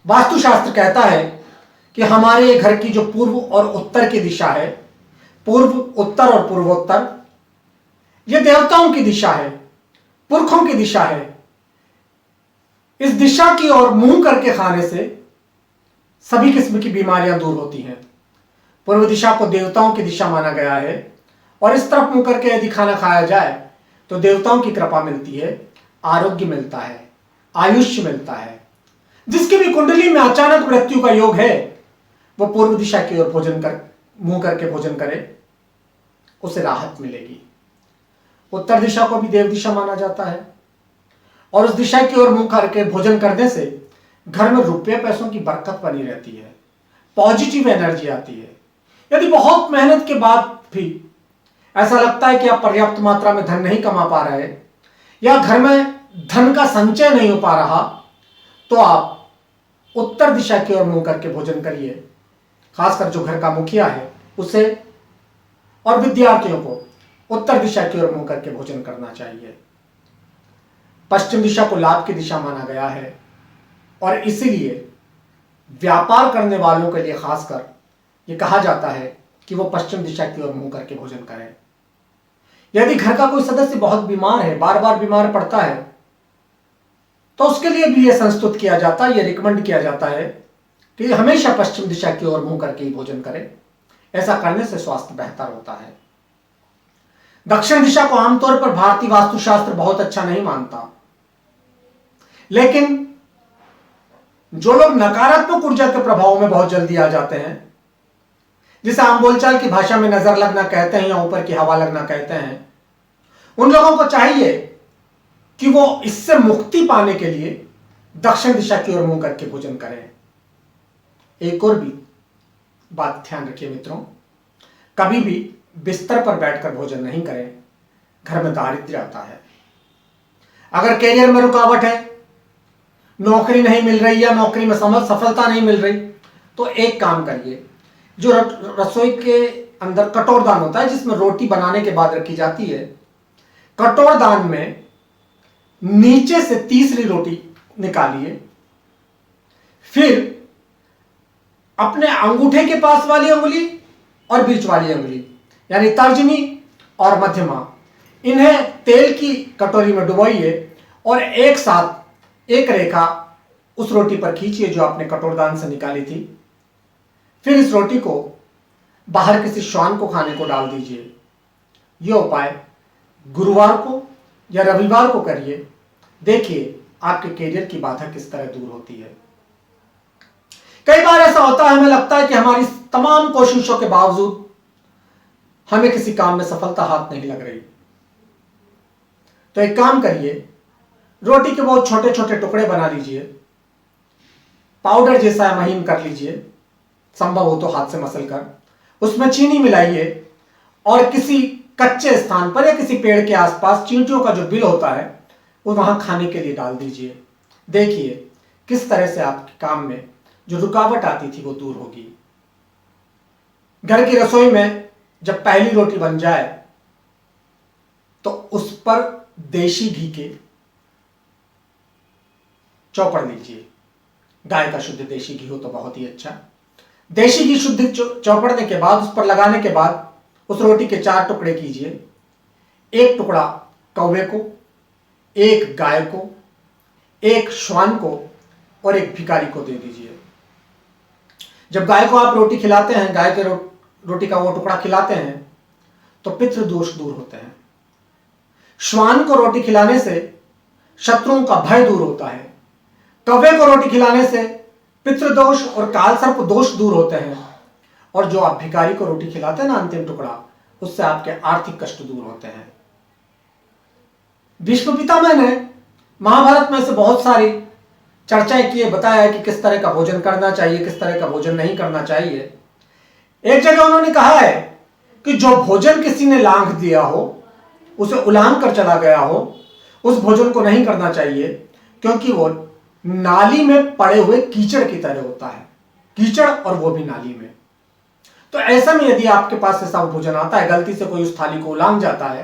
वास्तुशास्त्र कहता है कि हमारे घर की जो पूर्व और उत्तर की दिशा है, पूर्व उत्तर और पूर्वोत्तर, यह देवताओं की दिशा है, पुरखों की दिशा है। इस दिशा की ओर मुंह करके खाने से सभी किस्म की बीमारियां दूर होती हैं। पूर्व दिशा को देवताओं की दिशा माना गया है और इस तरफ मुंह करके यदि खाना खाया जाए तो देवताओं की कृपा मिलती है, आरोग्य मिलता है, आयुष्य मिलता है। जिसकी भी कुंडली में अचानक मृत्यु का योग है वो पूर्व दिशा की ओर मुंह करके भोजन करे, उसे राहत मिलेगी। उत्तर दिशा को भी देव दिशा माना जाता है और उस दिशा की ओर मुंह करके भोजन करने से घर में रुपये पैसों की बरकत बनी रहती है, पॉजिटिव एनर्जी आती है। यदि बहुत मेहनत के बाद भी ऐसा लगता है कि आप पर्याप्त मात्रा में धन नहीं कमा पा रहे या घर में धन का संचय नहीं हो पा रहा, तो आप उत्तर दिशा की ओर मुंह करके भोजन करिए। खासकर जो घर का मुखिया है उसे और विद्यार्थियों को उत्तर दिशा की ओर मुंह करके भोजन करना चाहिए। पश्चिम दिशा को लाभ की दिशा माना गया है और इसीलिए व्यापार करने वालों के लिए खासकर यह कहा जाता है कि वो पश्चिम दिशा की ओर मुंह करके भोजन करें। यदि घर का कोई सदस्य बहुत बीमार है, बार बार बीमार पड़ता है, तो उसके लिए भी यह संस्तुत किया जाता है, यह रिकमेंड किया जाता है कि हमेशा पश्चिम दिशा की ओर मुंह करके ही भोजन करें। ऐसा करने से स्वास्थ्य बेहतर होता है। दक्षिण दिशा को आमतौर पर भारतीय वास्तुशास्त्र बहुत अच्छा नहीं मानता, लेकिन जो लोग नकारात्मक ऊर्जा के प्रभाव में बहुत जल्दी आ जाते हैं, जिसे हम बोलचाल की भाषा में नजर लगना कहते हैं या ऊपर की हवा लगना कहते हैं, उन लोगों को चाहिए कि वो इससे मुक्ति पाने के लिए दक्षिण दिशा की ओर मुंह करके भोजन करें। एक और भी बात ध्यान रखिए मित्रों, कभी भी बिस्तर पर बैठकर भोजन नहीं करें, घर में दारिद्र्य आता है। अगर कैरियर में रुकावट है, नौकरी नहीं मिल रही या नौकरी में सफलता नहीं मिल रही, तो एक काम करिए, जो रसोई के अंदर कटोरदान होता है जिसमें रोटी बनाने के बाद रखी जाती है, कटोरदान में नीचे से तीसरी रोटी निकालिए, फिर अपने अंगूठे के पास वाली अंगुली और बीच वाली अंगुली यानी तर्जनी और मध्यमा, इन्हें तेल की कटोरी में डुबोइए और एक साथ एक रेखा उस रोटी पर खींचिए जो आपने कटोरदान से निकाली थी। फिर इस रोटी को बाहर किसी श्वान को खाने को डाल दीजिए। यह उपाय गुरुवार को या रविवार को करिए, देखिए आपके कैरियर की बाधा किस तरह दूर होती है। कई बार ऐसा होता है, हमें लगता है कि हमारी तमाम कोशिशों के बावजूद हमें किसी काम में सफलता हाथ नहीं लग रही। तो एक काम करिए, रोटी के बहुत छोटे छोटे टुकड़े बना लीजिए, पाउडर जैसा महीन कर लीजिए, संभव हो तो हाथ से मसल कर, उसमें चीनी मिलाइए और किसी कच्चे स्थान पर या किसी पेड़ के आसपास चींटियों का जो बिल होता है वो वहां खाने के लिए डाल दीजिए। देखिए किस तरह से आपके काम में जो रुकावट आती थी वो दूर होगी। घर की रसोई में जब पहली रोटी बन जाए तो उस पर देशी घी के चौपड़ लीजिए। गाय का शुद्ध देशी घी हो तो बहुत ही अच्छा। देशी घी शुद्ध चौपड़ने के बाद, उस पर लगाने के बाद उस रोटी के 4 टुकड़े कीजिए। एक टुकड़ा कौवे को, एक गाय को, एक श्वान को और एक भिखारी को दे दीजिए। जब गाय को आप रोटी खिलाते हैं, गाय के रोटी का वो टुकड़ा खिलाते हैं, तो पितृ दोष दूर होते हैं। श्वान को रोटी खिलाने से शत्रुओं का भय दूर होता है। कौवे को रोटी खिलाने से पितृदोष और कालसर्प दोष दूर होते हैं। और जो आप भिखारी को रोटी खिलाते हैं ना, अंतिम टुकड़ा, उससे आपके आर्थिक कष्ट दूर होते हैं। भीष्म पितामह ने महाभारत में से बहुत सारी चर्चाएं की, बताया है कि किस तरह का भोजन करना चाहिए, किस तरह का भोजन नहीं करना चाहिए। एक जगह उन्होंने कहा है कि जो भोजन किसी ने लांघ दिया हो, उसे उलांघ कर चला गया हो, उस भोजन को नहीं करना चाहिए, क्योंकि वो नाली में पड़े हुए कीचड़ की तरह होता है। कीचड़ और वो भी नाली में। तो ऐसा में यदि आपके पास ऐसा भोजन आता है, गलती से कोई उस थाली को उलांघ जाता है,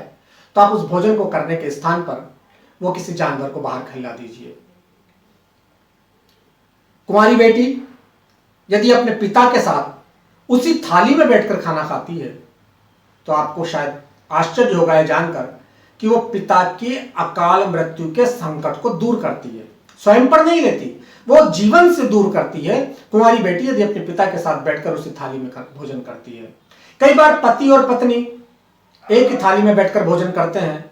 तो आप उस भोजन को करने के स्थान पर वो किसी जानवर को बाहर खिला दीजिए। कुंवारी बेटी यदि अपने पिता के साथ उसी थाली में बैठकर खाना खाती है तो आपको शायद आश्चर्य होगा यह जानकर कि वो पिता की अकाल मृत्यु के संकट को दूर करती है। स्वयं पर नहीं लेती, वो जीवन से दूर करती है। कुंवारी बेटी यदि अपने पिता के साथ बैठकर उसी थाली में भोजन करती है। कई बार पति और पत्नी एक ही थाली में बैठकर भोजन करते हैं,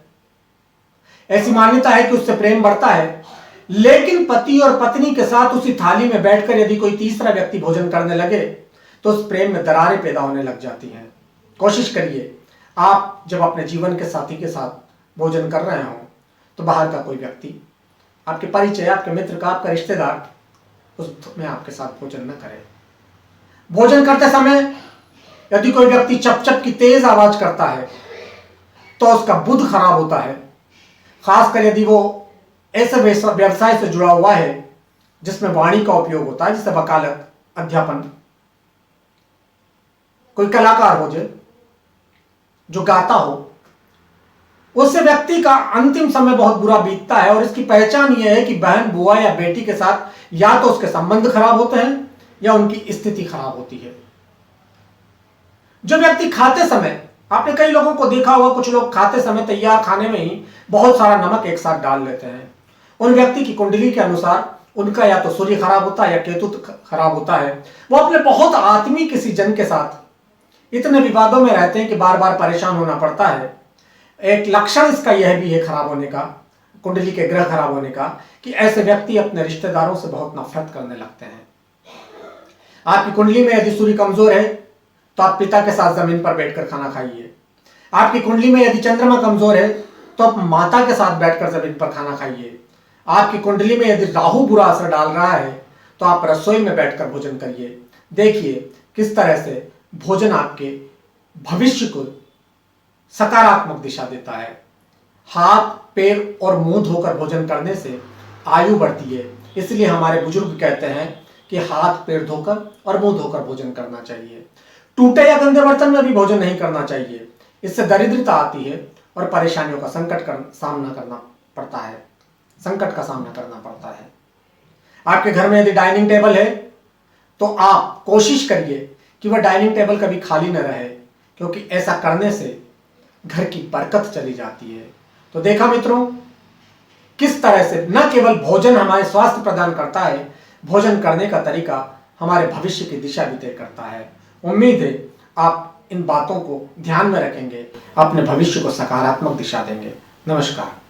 ऐसी मान्यता है कि उससे प्रेम बढ़ता है। लेकिन पति और पत्नी के साथ उसी थाली में बैठकर यदि कोई तीसरा व्यक्ति भोजन करने लगे तो उस प्रेम में दरारें पैदा होने लग जाती हैं। कोशिश करिए, आप जब अपने जीवन के साथी के साथ भोजन कर रहे हो तो बाहर का कोई व्यक्ति, आपके परिचय, आपके मित्र का, आपका रिश्तेदार उसमें आपके साथ भोजन न करे। भोजन करते समय यदि कोई व्यक्ति चप चप की तेज आवाज करता है तो उसका बुद्ध खराब होता है। खासकर यदि वो ऐसे व्यवसाय से जुड़ा हुआ है जिसमें वाणी का उपयोग होता है, जैसे वकालत, अध्यापन, कोई कलाकार हो जो गाता हो, उससे व्यक्ति का अंतिम समय बहुत बुरा बीतता है। और इसकी पहचान यह है कि बहन, बुआ या बेटी के साथ या तो उसके संबंध खराब होते हैं या उनकी स्थिति खराब होती है। जो व्यक्ति खाते समय, आपने कई लोगों को देखा होगा, कुछ लोग खाते समय तैयार खाने में ही बहुत सारा नमक एक साथ डाल लेते हैं। उन व्यक्ति की कुंडली के अनुसार उनका या तो सूर्य खराब होता है या केतु खराब होता है। वो अपने बहुत आत्मीय किसी जन के साथ इतने विवादों में रहते हैं कि बार बार परेशान होना पड़ता है। एक लक्षण इसका यह भी है खराब होने का, कुंडली के ग्रह खराब होने का, कि ऐसे व्यक्ति अपने रिश्तेदारों से बहुत नफरत करने लगते हैं। आपकी कुंडली में यदि सूर्य कमजोर है तो आप पिता के साथ जमीन पर बैठकर खाना खाइए। आपकी कुंडली में यदि चंद्रमा कमजोर है तो आप माता के साथ बैठकर जमीन पर खाना खाइए। आपकी कुंडली में यदि राहु बुरा असर डाल रहा है तो आप रसोई में बैठकर भोजन करिए। देखिए किस तरह से भोजन आपके भविष्य को सकारात्मक दिशा देता है। हाथ, पैर और मुंह धोकर भोजन करने से आयु बढ़ती है। इसलिए हमारे बुजुर्ग कहते हैं कि हाथ पैर धोकर और मुंह धोकर भोजन करना चाहिए। टूटे या गंदे बर्तन में भी भोजन नहीं करना चाहिए। इससे दरिद्रता आती है और परेशानियों का संकट का सामना करना पड़ता है। आपके घर में यदि डाइनिंग टेबल है तो आप कोशिश करिए कि वह डाइनिंग टेबल कभी खाली न रहे, क्योंकि ऐसा करने से घर की बरकत चली जाती है। तो देखा मित्रों, किस तरह से न केवल भोजन हमारे स्वास्थ्य प्रदान करता है, भोजन करने का तरीका हमारे भविष्य की दिशा भी तय करता है। उम्मीद है आप इन बातों को ध्यान में रखेंगे, अपने भविष्य को सकारात्मक दिशा देंगे। नमस्कार।